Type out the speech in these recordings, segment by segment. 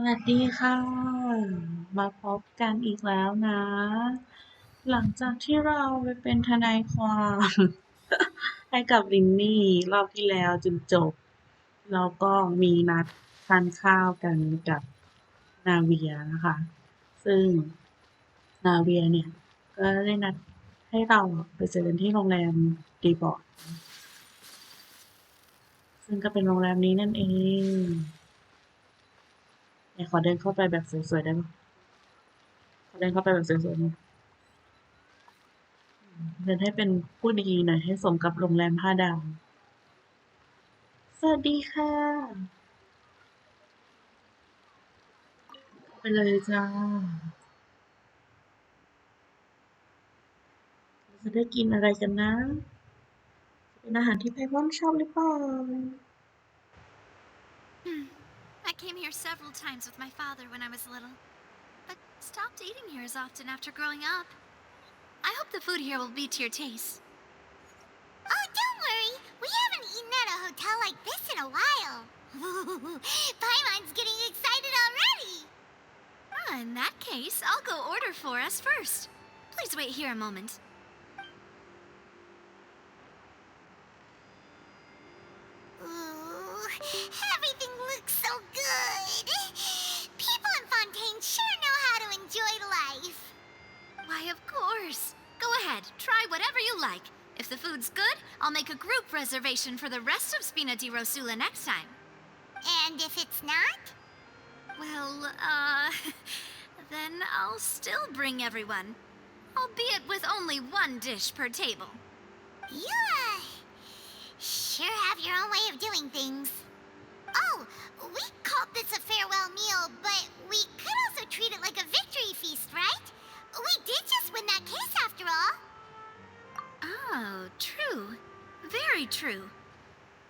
วัสดีค่ะมาพบกันอีกแล้วนะ หลังจากที่เราไปเป็นทนายความให้กับลินนี่รอบที่แล้วจนจบแล้วก็มีนัดทานข้าวกันกับนาเวียนะคะซึ่งนาเวียเนี่ยก็ได้นัดให้เราไปเจอกันที่โรงแรมดีบอร์ดซึ่งก็เป็นโรงแรมนี้นั่นเองเนี่ยขอเดินเข้าไปแบบสวยๆได้ไหมขอเดินเข้าไปแบบสวยๆ เดินให้เป็นผู้ดีหน่อยให้สมกับโรงแรม5 ดาวสวัสดีค่ะไปเลยจ้าจะได้กินอะไรกันนะเป็นอาหารที่ไพวันชอบหรือเปล่า I came here several times with my father when I was little, but stopped eating here as often after growing up. I hope the food here will be to your taste. Oh, don't worry. We haven't eaten at a hotel like this in a while. Paimon's getting excited already. In that case, I'll go order for us first. Please wait here a moment. Ooh, everything looks so good. People in Fontaine sure know how to enjoy life. Why, of course. Go ahead, try whatever you like. If the food's good, I'll make a group reservation for the rest of Spina di Rosula next time. And if it's not? Well, then I'll still bring everyone. Albeit with only one dish per table. You, sure have your own way of doing things. Oh, we called this a farewell meal, but we could also treat it like a victory feast, right? We did just win that case after all. Oh, true. Very true.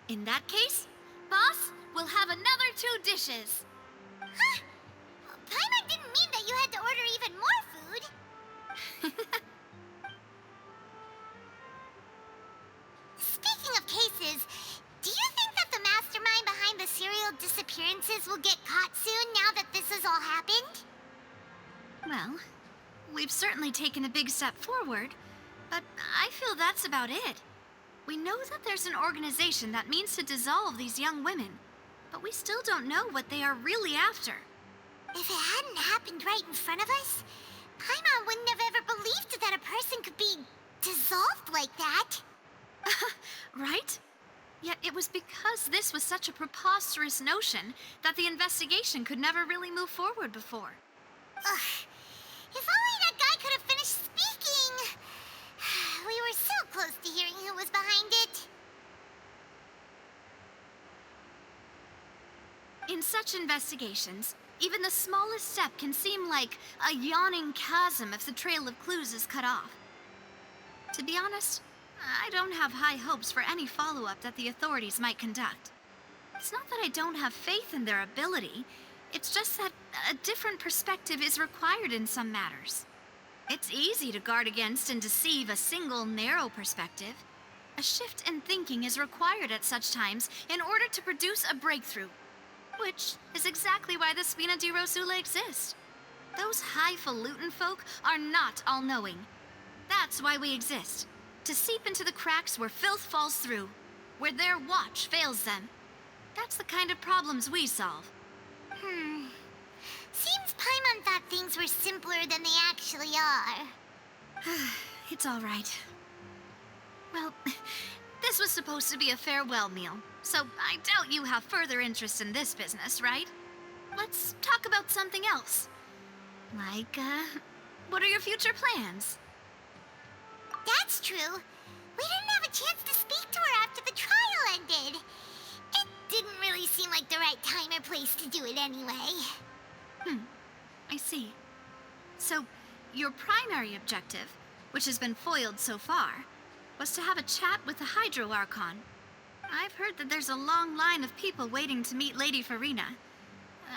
In that case, boss, we'll have another 2 dishes. Huh? Paimon didn't mean that you had to order even more food. Speaking of cases, do you think that the mastermind behind the serial disappearances will get caught soon now that this has all happened? Well, we've certainly taken a big step forward, but I feel that's about it. We know that there's an organization that means to dissolve these young women, but we still don't know what they are really after. If it hadn't happened right in front of us, Paimon wouldn't have ever believed that a person could be dissolved like that. Right? Yet it was because this was such a preposterous notion that the investigation could never really move forward before. Ugh. If only that guy could have finished speaking. We were so close to hearing who was behind it. In such investigations, even the smallest step can seem like a yawning chasm if the trail of clues is cut off. To be honest, I don't have high hopes for any follow-up that the authorities might conduct. It's not that I don't have faith in their ability, it's just that a different perspective is required in some matters. It's easy to guard against and deceive a single narrow perspective. A shift in thinking is required at such times in order to produce a breakthrough, which is exactly why the Spina di Rosula exists. Those highfalutin folk are not all-knowing. That's why we exist. To seep into the cracks where filth falls through, where their watch fails them. That's the kind of problems we solve. Seems Paimon thought things were simpler than they actually are. It's all right. Well, this was supposed to be a farewell meal, so I doubt you have further interest in this business, right? Let's talk about something else. Like, what are your future plans? That's true. We didn't have a chance to speak to her after the trial ended. It didn't really seem like the right time or place to do it anyway. I see. So, your primary objective, which has been foiled so far, was to have a chat with the Hydro Archon. I've heard that there's a long line of people waiting to meet Lady Farina.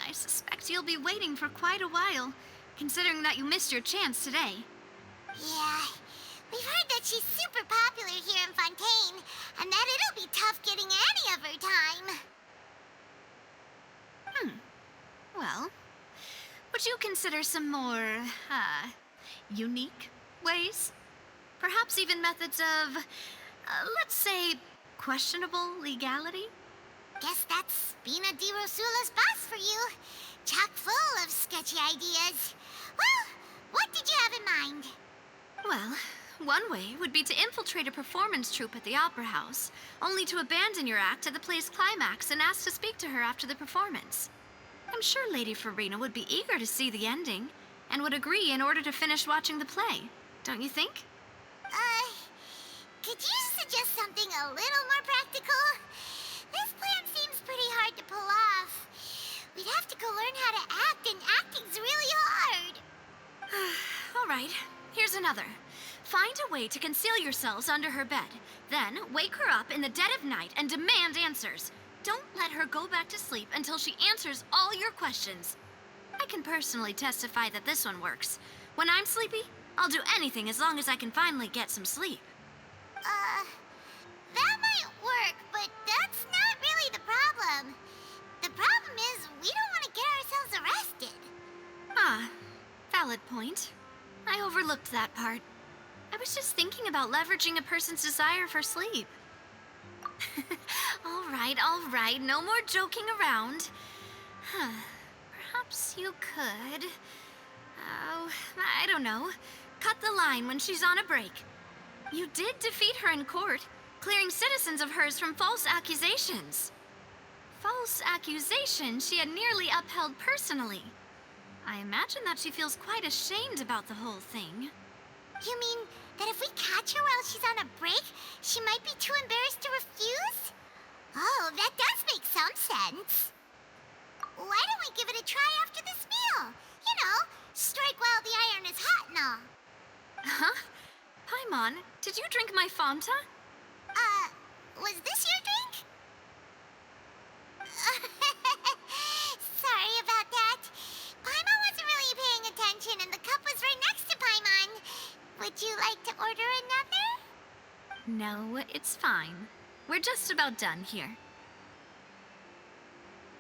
I suspect you'll be waiting for quite a while, considering that you missed your chance today. Yeah, we've heard that she's super popular here in Fontaine, and that it'll be tough getting any of her time. Well, would you consider some more, unique ways? Perhaps even methods of, let's say, questionable legality? Guess that's Spina di Rosula's boss for you. Chock full of sketchy ideas. Well, what did you have in mind? Well, one way would be to infiltrate a performance troupe at the Opera House, only to abandon your act at the play's climax and ask to speak to her after the performance. I'm sure Lady Farina would be eager to see the ending, and would agree in order to finish watching the play. Don't you think? Could you suggest something a little more practical? This plan seems pretty hard to pull off. We'd have to go learn how to act, and acting's really hard. All right, here's another. Find a way to conceal yourselves under her bed. Then wake her up in the dead of night and demand answers. Don't let her go back to sleep until she answers all your questions. I can personally testify that this one works. When I'm sleepy, I'll do anything as long as I can finally get some sleep. That might work, but that's not really the problem. The problem is we don't want to get ourselves arrested. Ah, valid point. I overlooked that part. I was just thinking about leveraging a person's desire for sleep. All right, no more joking around. Perhaps you could... Oh, I don't know. Cut the line when she's on a break. You did defeat her in court, clearing citizens of hers from false accusations. False accusations she had nearly upheld personally. I imagine that she feels quite ashamed about the whole thing. You mean that if we catch her while she's on a break, she might be too embarrassed to refuse? Oh, that does make some sense. Why don't we give it a try after this meal? You know, strike while the iron is hot and all. Huh? Paimon, did you drink my Fanta? Was this your drink? Sorry about that. Paimon wasn't really paying attention and the cup was right next to Paimon. Would you like to order another? No, it's fine. We're just about done here.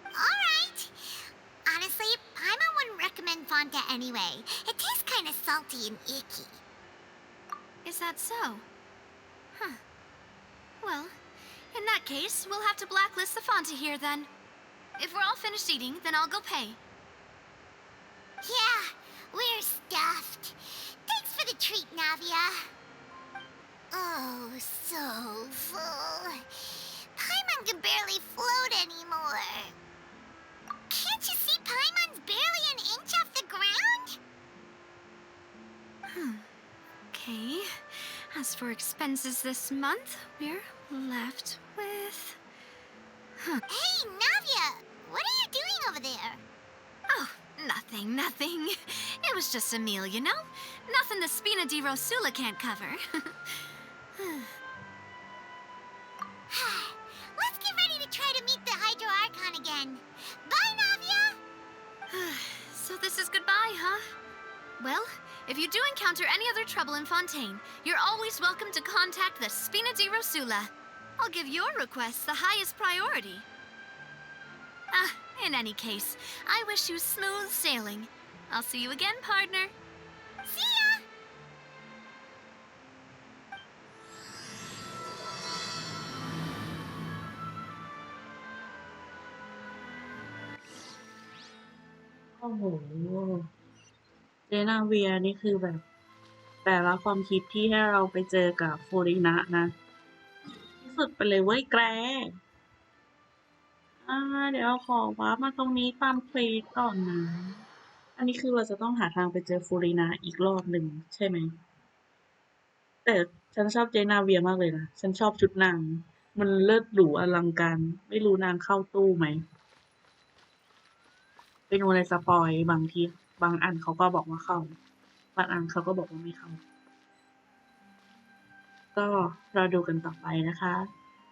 Alright. Honestly, Paimon wouldn't recommend Fonta anyway. It tastes kind of salty and icky. Is that so? Huh. Well, in that case, we'll have to blacklist the Fanta here then. If we're all finished eating, then I'll go pay. Yeah, we're stuffed. Thanks for the treat, Navia. Oh, so full. Paimon can barely float anymore. Can't you see Paimon's barely an inch off the ground? Okay. As for expenses this month, we're left with... Hey, Navia! What are you doing over there? Oh, nothing. It was just a meal, you know? Nothing the Spina di Rosula can't cover. Let's get ready to try to meet the Hydro Archon again. Bye, Navia! So this is goodbye, huh? Well, if you do encounter any other trouble in Fontaine, you're always welcome to contact the Spina di Rosula. I'll give your request the highest priority. In any case, I wish you smooth sailing. I'll see you again, partner. See ya! โอ้โห เจนาเวียนี่คือแบบ แต่ละความคิดที่ให้เราไปเจอกับโฟรินะนะที่สุดไปเลยเว้ยแกรเดี๋ยวขอว้าร์ปมาตรงนี้ตามเควสก่อนนะ อันนี้คือเราจะต้องหาทางไปเจอโฟรินะอีกรอบหนึ่งใช่ไหม แต่ฉันชอบเจนาเวียมากเลยนะ ฉันชอบชุดนาง มันเลิศหรูอลังการ ไม่รู้นางเข้าตู้ไหม ไปดูในสปอยบางทีบางอันเขาก็บอกว่าเข้า บางอันเขาก็บอกว่าไม่เข้า ก็เราดูกันต่อไปนะคะ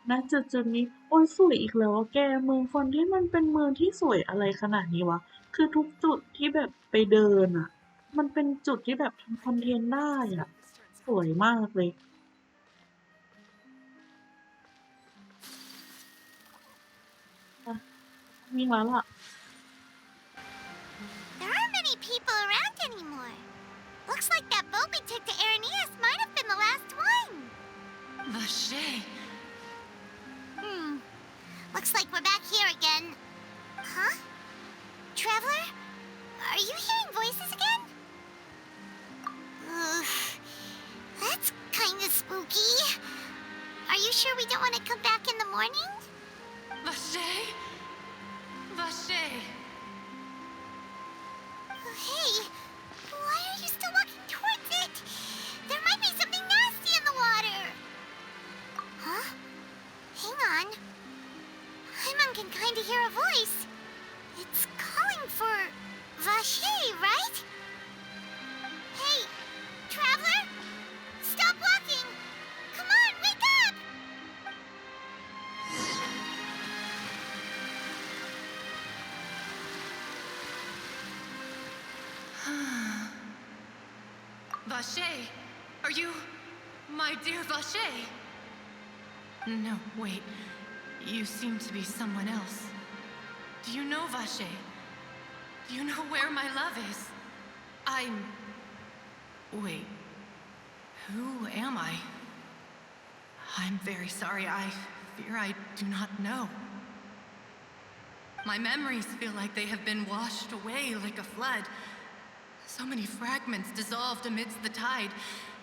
ณ จุดๆนี้ โอ๊ยสวยอีกแล้วอะแก เมืองฟอนเทนมันเป็นเมืองที่สวยอะไรขนาดนี้วะ คือทุกจุดที่แบบไปเดินอะมันเป็นจุดที่แบบทำคอนเทนต์ได้อะสวยมากเลยวิ่งแล้วล่ะ There aren't many Looks like that boat we took to Araneas might have been the last one. Vache. Looks like we're back here again. Huh? Traveler? Are you hearing voices again? Ugh. That's kinda spooky. Are you sure we don't want to come back in the morning? Vache? Vache. Hey, why are you still walking towards it? There might be something nasty in the water. Huh? Hang on. Paimon can kinda hear a voice. It's calling for Vache, right? Hey, Traveler! Stop walking! Come on, wake up! Vache, are you my dear Vache? No, wait. You seem to be someone else. Do you know Vache? Do you know where my love is? Wait. Who am I? I'm very sorry. I fear I do not know. My memories feel like they have been washed away like a flood. So many fragments dissolved amidst the tide,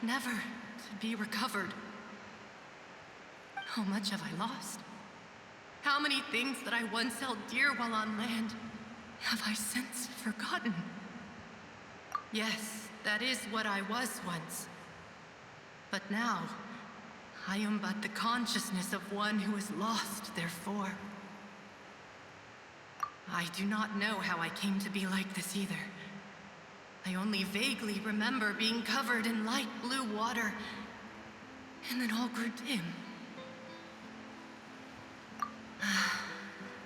never to be recovered. How much have I lost? How many things that I once held dear while on land have I since forgotten? Yes, that is what I was once. But now, I am but the consciousness of one who is lost, therefore. I do not know how I came to be like this either. I only vaguely remember being covered in light blue water, and then all grew dim.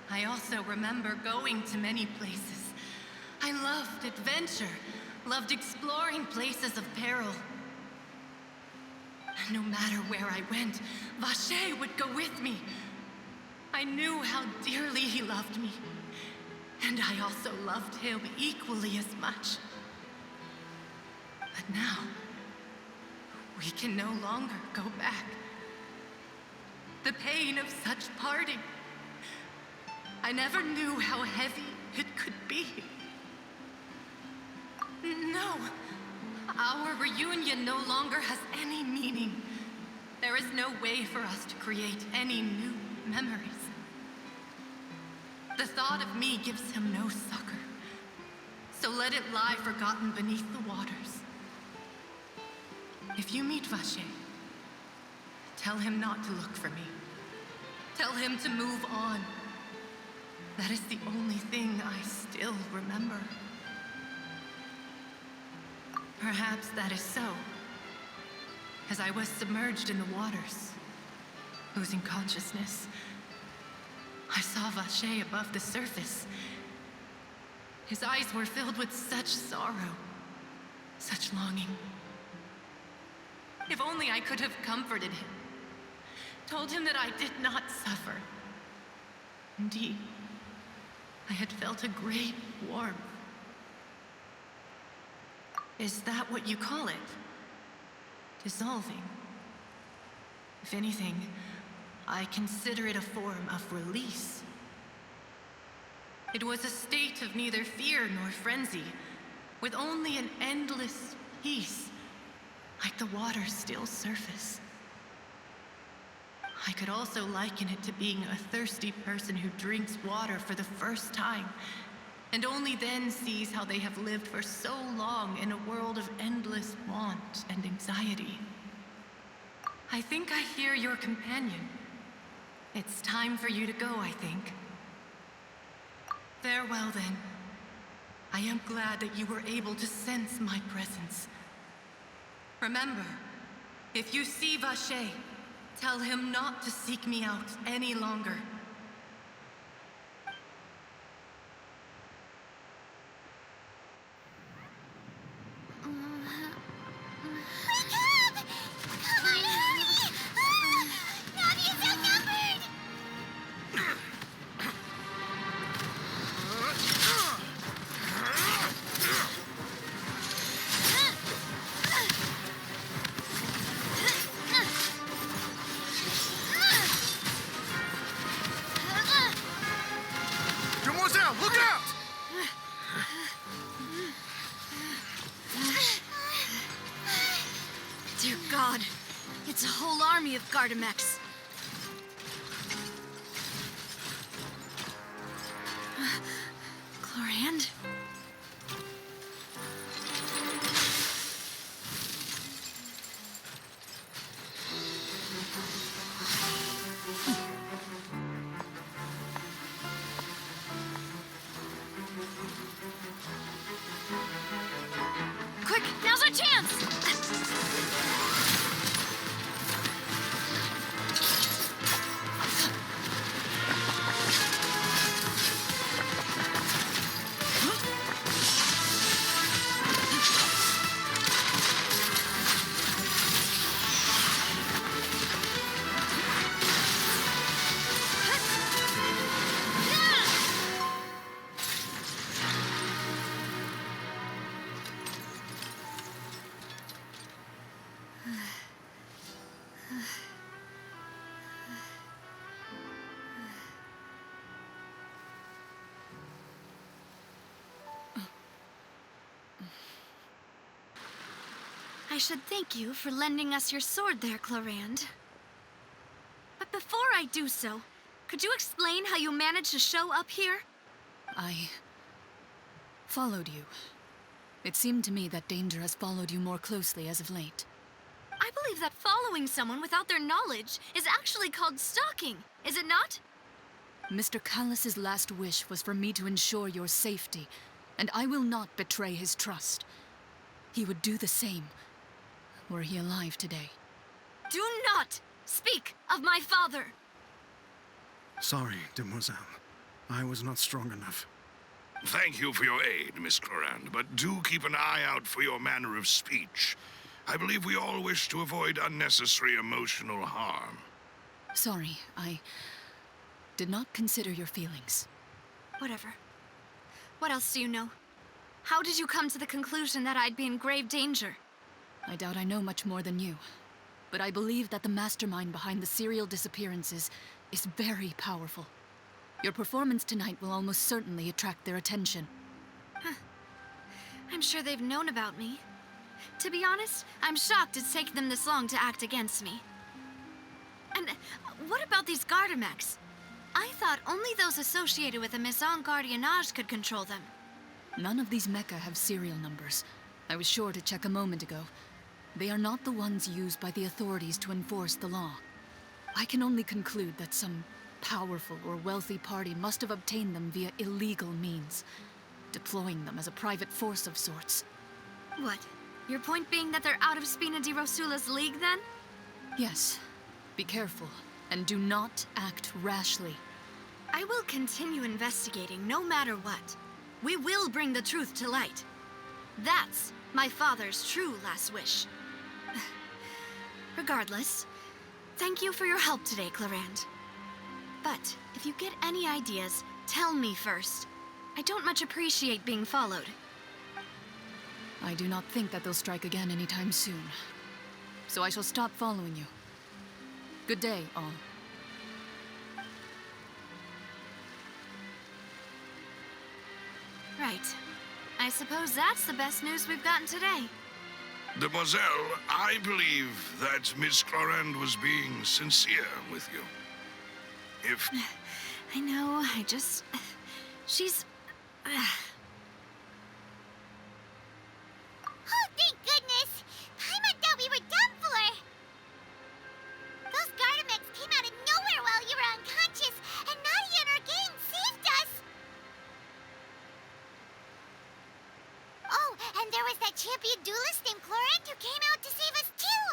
I also remember going to many places. I loved adventure, loved exploring places of peril. No matter where I went, Vache would go with me. I knew how dearly he loved me, and I also loved him equally as much. But now, we can no longer go back. The pain of such parting, I never knew how heavy it could be. No, our reunion no longer has any meaning. There is no way for us to create any new memories. The thought of me gives him no succor, so let it lie forgotten beneath the waters. If you meet Vache, tell him not to look for me. Tell him to move on. That is the only thing I still remember. Perhaps that is so. As I was submerged in the waters, losing consciousness, I saw Vache above the surface. His eyes were filled with such sorrow, such longing. If only I could have comforted him, told him that I did not suffer. Indeed, I had felt a great warmth. Is that what you call it? Dissolving? If anything, I consider it a form of release. It was a state of neither fear nor frenzy, with only an endless peace, like the water's still surface. I could also liken it to being a thirsty person who drinks water for the first time, and only then sees how they have lived for so long in a world of endless want and anxiety. I think I hear your companion. It's time for you to go, I think. Farewell, then. I am glad that you were able to sense my presence. Remember, if you see Vache, tell him not to seek me out any longer. army of Gardamex. Chlorand? Quick, now's our chance! I should thank you for lending us your sword there, Chlorand. But before I do so, could you explain how you managed to show up here? I followed you. It seemed to me that danger has followed you more closely as of late. I believe that following someone without their knowledge is actually called stalking, is it not? Mr. Callus's last wish was for me to ensure your safety, and I will not betray his trust. He would do the same, were he alive today. Do not speak of my father! Sorry, demoiselle. I was not strong enough. Thank you for your aid, Miss Chlorand, but do keep an eye out for your manner of speech. I believe we all wish to avoid unnecessary emotional harm. Sorry, I did not consider your feelings. Whatever. What else do you know? How did you come to the conclusion that I'd be in grave danger? I doubt I know much more than you, but I believe that the mastermind behind the serial disappearances is very powerful. Your performance tonight will almost certainly attract their attention. I'm sure they've known about me. To be honest, I'm shocked it's taken them this long to act against me. And what about these Gardamex? I thought only those associated with the Maison Gardiennage could control them. None of these mecha have serial numbers. I was sure to check a moment ago. They are not the ones used by the authorities to enforce the law. I can only conclude that some powerful or wealthy party must have obtained them via illegal means, deploying them as a private force of sorts. What? Your point being that they're out of Spina di Rosula's league, then? Yes. Be careful, and do not act rashly. I will continue investigating no matter what. We will bring the truth to light. That's my father's true last wish. Regardless, thank you for your help today, Chlorand. But if you get any ideas, tell me first. I don't much appreciate being followed. I do not think that they'll strike again anytime soon. So I shall stop following you. Good day, all. Right. I suppose that's the best news we've gotten today. Demoiselle, I believe that Miss Chlorand was being sincere with you. If... I know, she's... Oh, thank goodness! Paimon thought we were done for! Those Gardamex came out of nowhere while you were unconscious, and Nadia and her gang saved us! Oh, and there was that champion duelist named Chlorand who came out to save us too!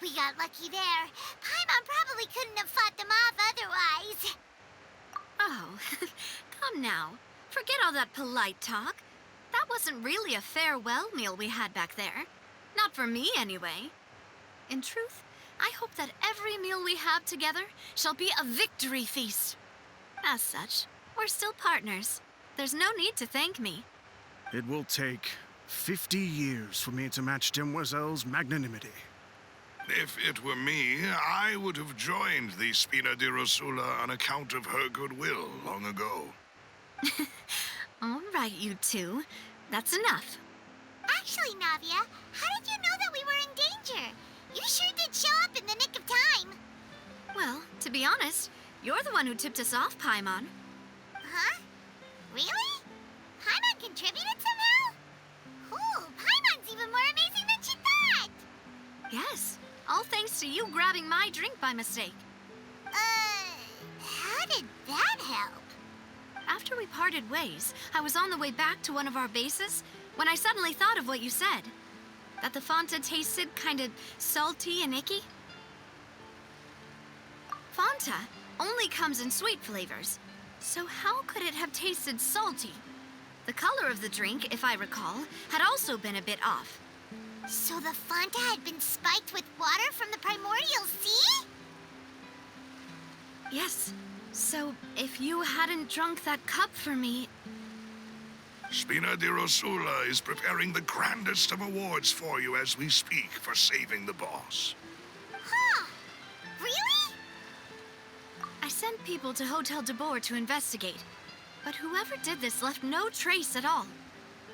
We got lucky there. Paimon probably couldn't have fought them off otherwise. Oh, come now. Forget all that polite talk. That wasn't really a farewell meal we had back there. Not for me, anyway. In truth, I hope that every meal we have together shall be a victory feast. As such, we're still partners. There's no need to thank me. It will take 50 years for me to match Demoiselle's magnanimity. If it were me, I would have joined the Spina di Rosula on account of her goodwill long ago. All right, you two. That's enough. Actually, Navia, how did you know that we were in danger? You sure did show up in the nick of time. Well, to be honest, you're the one who tipped us off, Paimon. Huh? Really? Paimon contributed somehow? Ooh, Paimon's even more amazing than she thought! Yes, all thanks to you grabbing my drink by mistake. How did that help? After we parted ways, I was on the way back to one of our bases when I suddenly thought of what you said. That the Fanta tasted kind of salty and icky. Fanta only comes in sweet flavors, so how could it have tasted salty? The color of the drink, if I recall, had also been a bit off. So the Fanta had been spiked with water from the primordial sea? Yes. So, if you hadn't drunk that cup for me... Spina di Rosula is preparing the grandest of awards for you as we speak for saving the boss. Huh? Really? I sent people to Hotel de Boer to investigate, but whoever did this left no trace at all.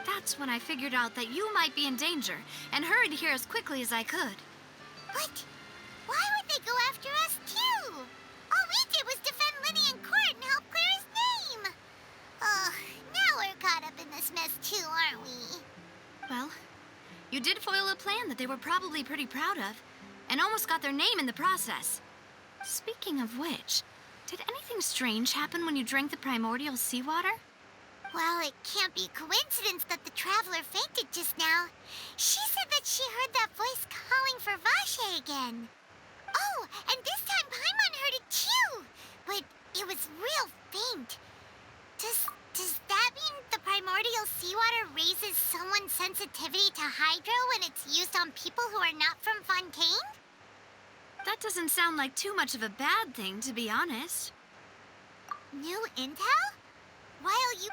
That's when I figured out that you might be in danger and hurried here as quickly as I could. But why would they go after us too? All we did was defend Linny in court and help clear his name. Oh, now we're caught up in this mess too, aren't we? Well, you did foil a plan that they were probably pretty proud of, and almost got their name in the process. Speaking of which, did anything strange happen when you drank the primordial seawater? Well, it can't be coincidence that the traveler fainted just now. She said that she heard that voice calling for Vache again. Oh, and this time Paimon heard it too, but it was real faint. Does that mean the primordial seawater raises someone's sensitivity to hydro when it's used on people who are not from Fontaine? That doesn't sound like too much of a bad thing, to be honest. New intel? While you...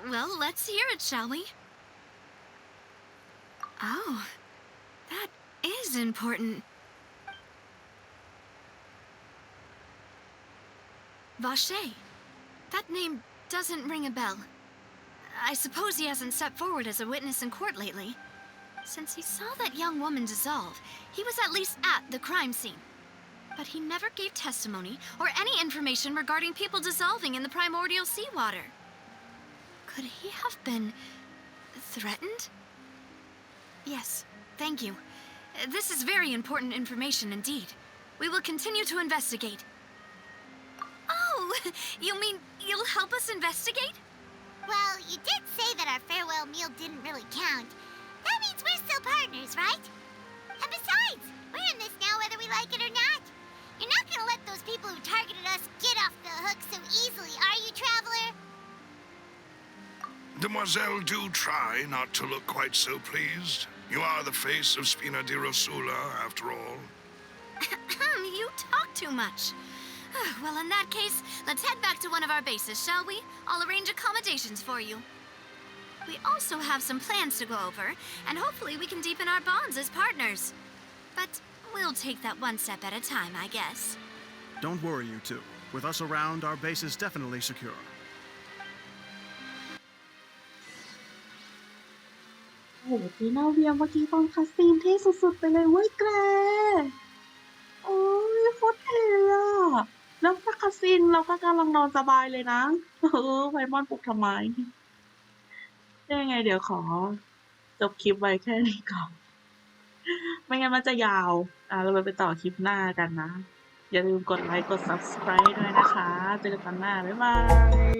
Well, let's hear it, shall we? Oh, that is important. Vache. That name doesn't ring a bell. I suppose he hasn't stepped forward as a witness in court lately. Since he saw that young woman dissolve, he was at least at the crime scene. But he never gave testimony or any information regarding people dissolving in the primordial seawater. Could he have been threatened? Yes, thank you. This is very important information indeed. We will continue to investigate. Oh, you mean you'll help us investigate? Well, you did say that our farewell meal didn't really count. That means we're still partners, right? And besides, we're in this now whether we like it or not. You're not gonna let those people who targeted us get off the hook so easily, are you, Traveler? Demoiselle, do try not to look quite so pleased. You are the face of Spina di Rosula, after all. You talk too much. Well, in that case, let's head back to one of our bases, shall we? I'll arrange accommodations for you. We also have some plans to go over, and hopefully we can deepen our bonds as partners. But we'll take that one step at a time, I guess. Don't worry, you two. With us around, our base is definitely secure. โอ้โหปีนาเวียเมื่อกี้ตอนคัสซีนเท่สุดๆไปเลยเว้ยแกโอ้ยโคตรเท่อะแล้วถ้าคัสซีนเราก็กำลังนอนสบายเลยนะไพมอนปลุกทำไมยังไงเดี๋ยวขอจบคลิปไว้แค่นี้ก่อนไม่งั้นมันจะยาวเราไปต่อคลิปหน้ากันนะอย่าลืมกดไลค์กด Subscribe ด้วยนะคะเจอกันตอนหน้าบ๊ายบาย